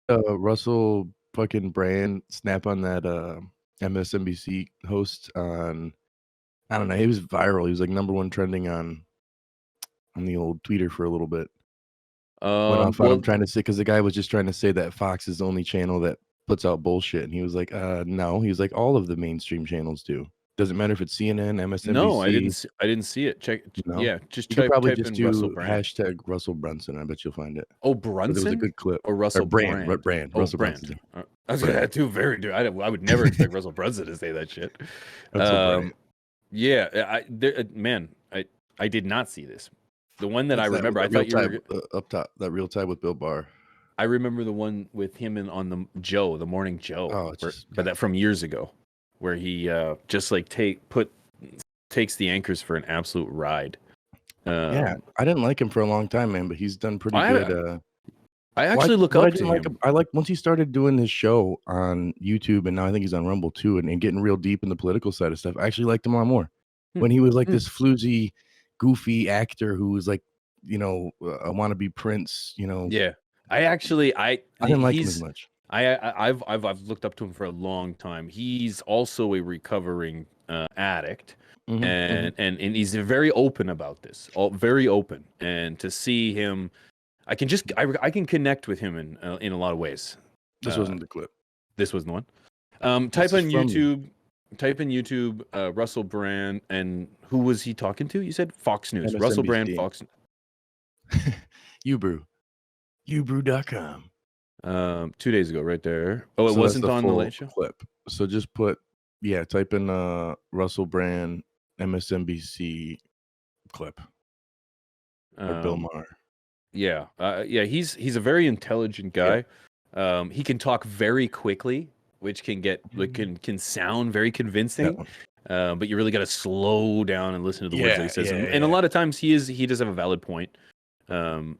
Russell fucking Brand snap on that MSNBC host on I don't know, he was viral. He was like #1 trending on the old Twitter for a little bit. Went off on him Well, trying to say because the guy was just trying to say that Fox is the only channel that puts out bullshit, and he was like, no. He was like, all of the mainstream channels do. Doesn't matter if it's CNN, MSNBC. no, I didn't see it. Check. No? Yeah, just You could probably type just in Russell do Brand. hashtag Russell Brunson. I bet you'll find it. Oh, But it was a Brunson good clip. or Russell Brand. Oh, Russell Brand. Brunson. I was gonna do very. I would never expect Russell Brunson to say that shit. Russell Brand. Yeah, man, I did not see this. The one that I remember, I thought you were up top. That Real Time with Bill Barr. I remember the one with him on the Morning Joe. Oh, but that from years ago, where he just like takes the anchors for an absolute ride. Yeah, I didn't like him for a long time, man, but he's done pretty good. I actually look up to him. I like once he started doing his show on YouTube, and now I think he's on Rumble too, and getting real deep in the political side of stuff. I actually liked him a lot more when he was like this floozy, goofy actor who was like, I want to be Prince, Yeah, I didn't like him as much. I've looked up to him for a long time. He's also a recovering addict, and he's very open about this. Very open, and to see him, I can connect with him in a lot of ways. This wasn't the clip. This wasn't the one. Type in YouTube. Russell Brand, and who was he talking to? You said Fox News. MSNBC. Russell Brand, Fox. Ubrew.com. 2 days ago, right there. Oh, it wasn't on the Late Show clip. So just type in Russell Brand MSNBC clip. Or Bill Maher. Yeah, he's a very intelligent guy. Yeah. He can talk very quickly, which can can sound very convincing. But you really got to slow down and listen to the words that he says. And a lot of times he does have a valid point. But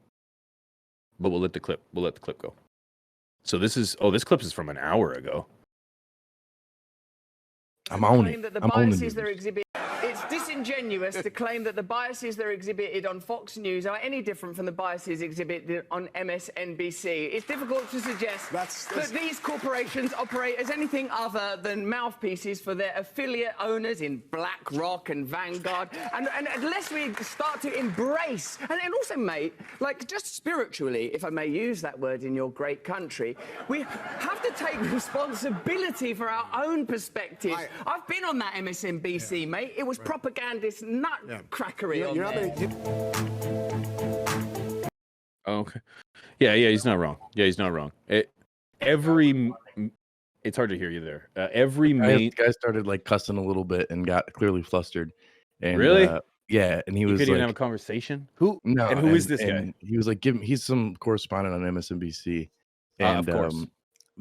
we'll let the clip go. So this clip is from an hour ago. I'm owning it. It's disingenuous to claim that the biases that are exhibited on Fox News are any different from the biases exhibited on MSNBC. It's difficult to suggest that these corporations operate as anything other than mouthpieces for their affiliate owners in BlackRock and Vanguard. And unless we start to embrace, and also, mate, like just spiritually, if I may use that word in your great country, we have to take responsibility for our own perspectives. I've been on that MSNBC, mate. It was propagandist crackery on there. Okay. Yeah, he's not wrong. It's hard to hear you there. The guy started like cussing a little bit and got clearly flustered. And, really? Yeah, and he was couldn't even have a conversation. Who? No. And who is this guy? He was like, he's some correspondent on MSNBC, and of course.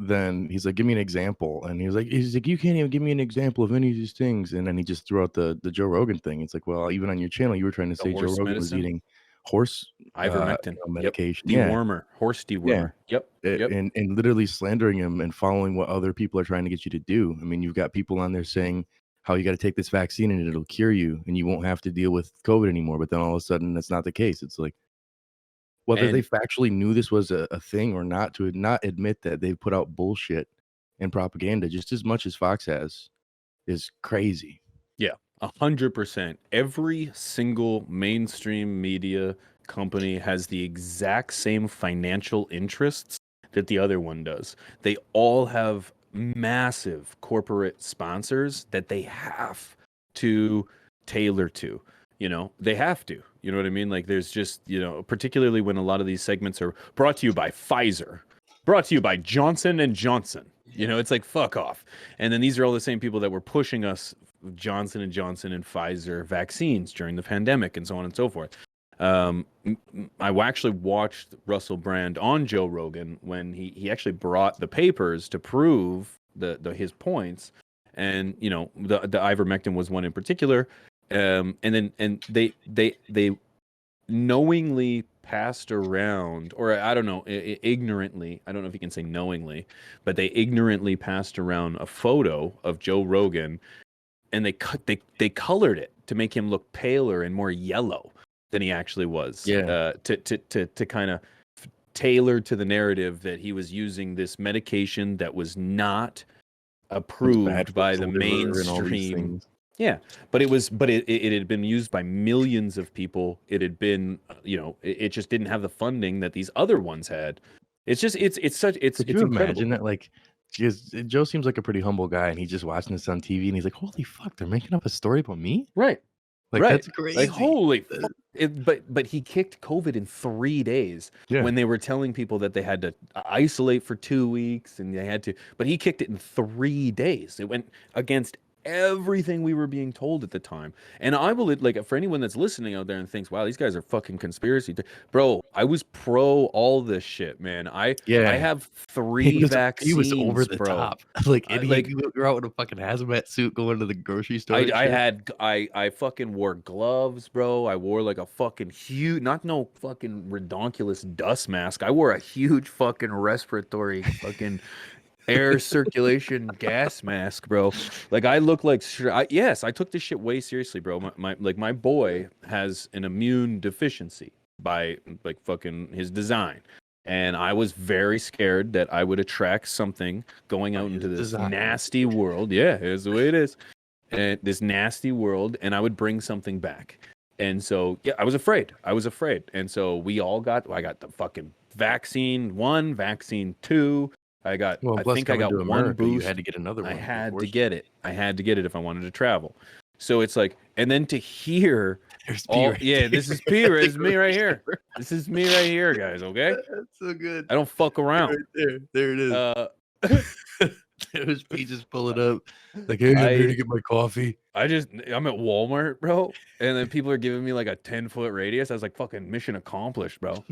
Then he's like, give me an example, and he's like, you can't even give me an example of any of these things, and then he just threw out the Joe Rogan thing. It's like, well, even on your channel, you were trying to say Joe Rogan was eating horse ivermectin medication, dewormer, horse dewormer. Yep. And literally slandering him and following what other people are trying to get you to do. I mean, you've got people on there saying how you got to take this vaccine and it'll cure you and you won't have to deal with COVID anymore. But then all of a sudden, that's not the case. It's like, whether they factually knew this was a thing or not, to not admit that they've put out bullshit and propaganda just as much as Fox has is crazy. Yeah, 100%. Every single mainstream media company has the exact same financial interests that the other one does. They all have massive corporate sponsors that they have to tailor to. They have to. You know what I mean? Like, there's just, particularly when a lot of these segments are brought to you by Pfizer, brought to you by Johnson & Johnson. It's like, fuck off. And then these are all the same people that were pushing us Johnson & Johnson and Pfizer vaccines during the pandemic and so on and so forth. I actually watched Russell Brand on Joe Rogan when he actually brought the papers to prove his points. And, the ivermectin was one in particular. And they knowingly passed around, or I don't know, ignorantly, I don't know if you can say knowingly, but they ignorantly passed around a photo of Joe Rogan, and they colored it to make him look paler and more yellow than he actually was. Yeah. To tailored to the narrative that he was using this medication that was not approved by the mainstream. Yeah, but it had been used by millions of people. It had been, it just didn't have the funding that these other ones had. It's just it's Could you incredible. imagine that? Like, Joe seems like a pretty humble guy, and he's just watching this on TV, and he's like, "Holy fuck, they're making up a story about me!" Right. Like, Right. that's crazy. Like, holy fuck. But he kicked COVID in 3 days when they were telling people that they had to isolate for 2 weeks and they had to, but he kicked it in 3 days. It went against everything we were being told at the time. And I will, like, for anyone that's listening out there and thinks, wow, these guys are fucking conspiracy. Bro, I was pro all this shit, man. I have 3 vaccines, he was over the bro. top. You're out in a fucking hazmat suit going to the grocery store. I fucking wore gloves, bro. I wore like a fucking huge, not no fucking redonkulous dust mask. I wore a huge fucking respiratory fucking air circulation gas mask, bro. Like, I look like, yes, I took this shit way seriously, bro. My boy has an immune deficiency by like fucking his design. And I was very scared that I would attract something going out into this nasty world. Yeah, here's the way it is. And this nasty world, and I would bring something back. And so, yeah, I was afraid. And so I got the fucking vaccine 1, vaccine 2. I think I got one boost. You had to get another one. I had to get it if I wanted to travel. So it's like, and then to hear, this is P. This is me right here. This is me right here, guys. Okay, that's so good. I don't fuck around. Right there it is. There's P just pull it up. Like, hey, I'm here to get my coffee. I'm at Walmart, bro, and then people are giving me like a 10-foot radius. I was like, fucking mission accomplished, bro.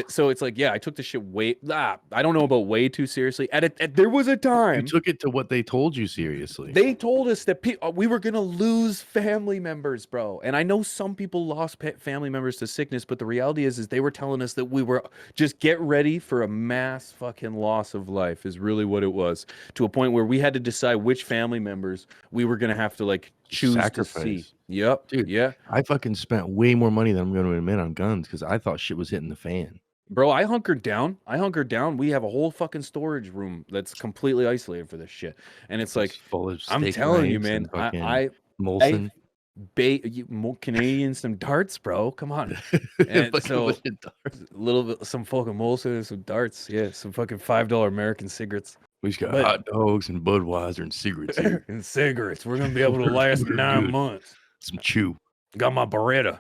So it's like, yeah, I took the shit I don't know about way too seriously. There was a time you took it to what they told you seriously. They told us that we were gonna lose family members, bro. And I know some people lost family members to sickness, but the reality is they were telling us that we were just get ready for a mass fucking loss of life. Is really what it was, to a point where we had to decide which family members we were gonna have to like choose sacrifice. To see. Yep, dude. Yeah, I fucking spent way more money than I'm going to admit on guns because I thought shit was hitting the fan. Bro, I hunkered down. We have a whole fucking storage room that's completely isolated for this shit. And it's like, full of I'm telling you, man, I Canadian some darts, bro. Come on. And so some fucking Molson and some darts. Yeah, some fucking $5 American cigarettes. We just got hot dogs and Budweiser and cigarettes here. And cigarettes. We're gonna be able to last 9 months. Some chew. Got my Beretta.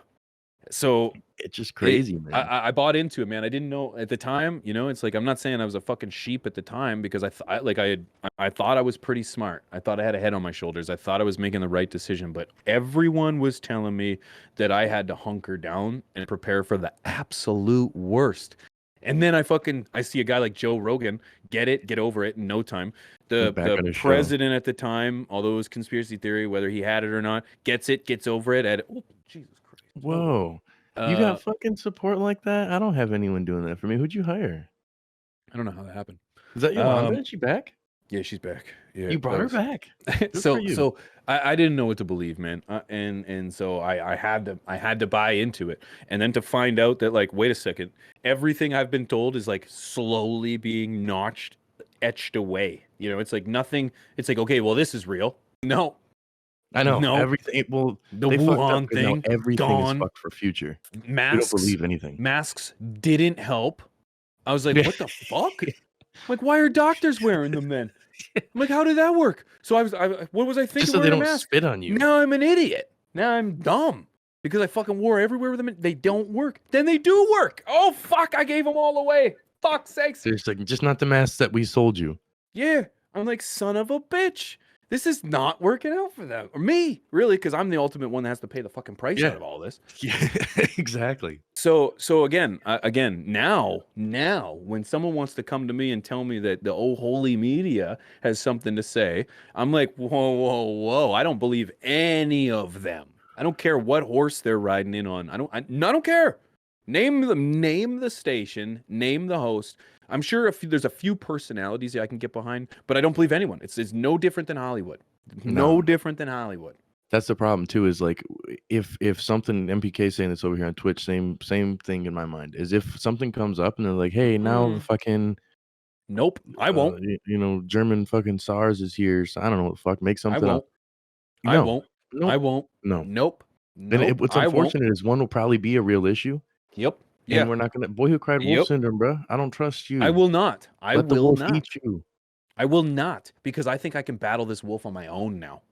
So it's just crazy, man. I bought into it, man. I didn't know at the time. It's like, I'm not saying I was a fucking sheep at the time, because I thought I was pretty smart. I thought I had a head on my shoulders. I thought I was making the right decision, but everyone was telling me that I had to hunker down and prepare for the absolute worst. And then I see a guy like Joe Rogan get over it in no time. The president at the time, although it was conspiracy theory, whether he had it or not, gets over it. Oh, Jesus Christ. Whoa. You got fucking support like that? I don't have anyone doing that for me. Who'd you hire? I don't know how that happened. Is that Yolanda? Is she back? Yeah, she's back. Yeah, you brought her back. So I didn't know what to believe, man, and so I had to buy into it, and then to find out that, like, wait a second, everything I've been told is like slowly being etched away. It's like nothing. It's like, okay, well, this is real. No, I know. No, everything. Well, the Wuhan thing, everything gone. Is fucked for future. Masks. We don't believe anything. Masks didn't help. I was like, what the fuck? Like, why are doctors wearing them then? I'm like, how did that work? So what was I thinking? Just so they don't spit on you. Now I'm an idiot. Now I'm dumb because I fucking wore everywhere with them. They don't work. Then they do work. Oh fuck! I gave them all away. Fuck's sakes. There's like, just not the masks that we sold you. Yeah, I'm like, son of a bitch. This is not working out for them or me, really, because I'm the ultimate one that has to pay the fucking price out of all this. Yeah, exactly. So again, now, when someone wants to come to me and tell me that the holy media has something to say, I'm like, whoa! I don't believe any of them. I don't care what horse they're riding in on. I don't care. Name the station, name the host. I'm sure there's a few personalities that I can get behind, but I don't believe anyone. It's no different than Hollywood. No different than Hollywood. That's the problem too. Is like if something MPK saying this over here on Twitch, same thing in my mind. Is if something comes up and they're like, hey, now the fucking Nope, I won't. you know, German fucking SARS is here. So I don't know what the fuck. Make I something up. won't. I No, won't. no, I won't. no. Nope. Then Nope. what's I won't. unfortunate is one will probably be a real issue, Yep. and Yeah. we're not gonna. Boy who cried wolf Yep. syndrome, bro. I don't trust you. I will not. I Let the will wolf not. eat you. I will not, because I think I can battle this wolf on my own now.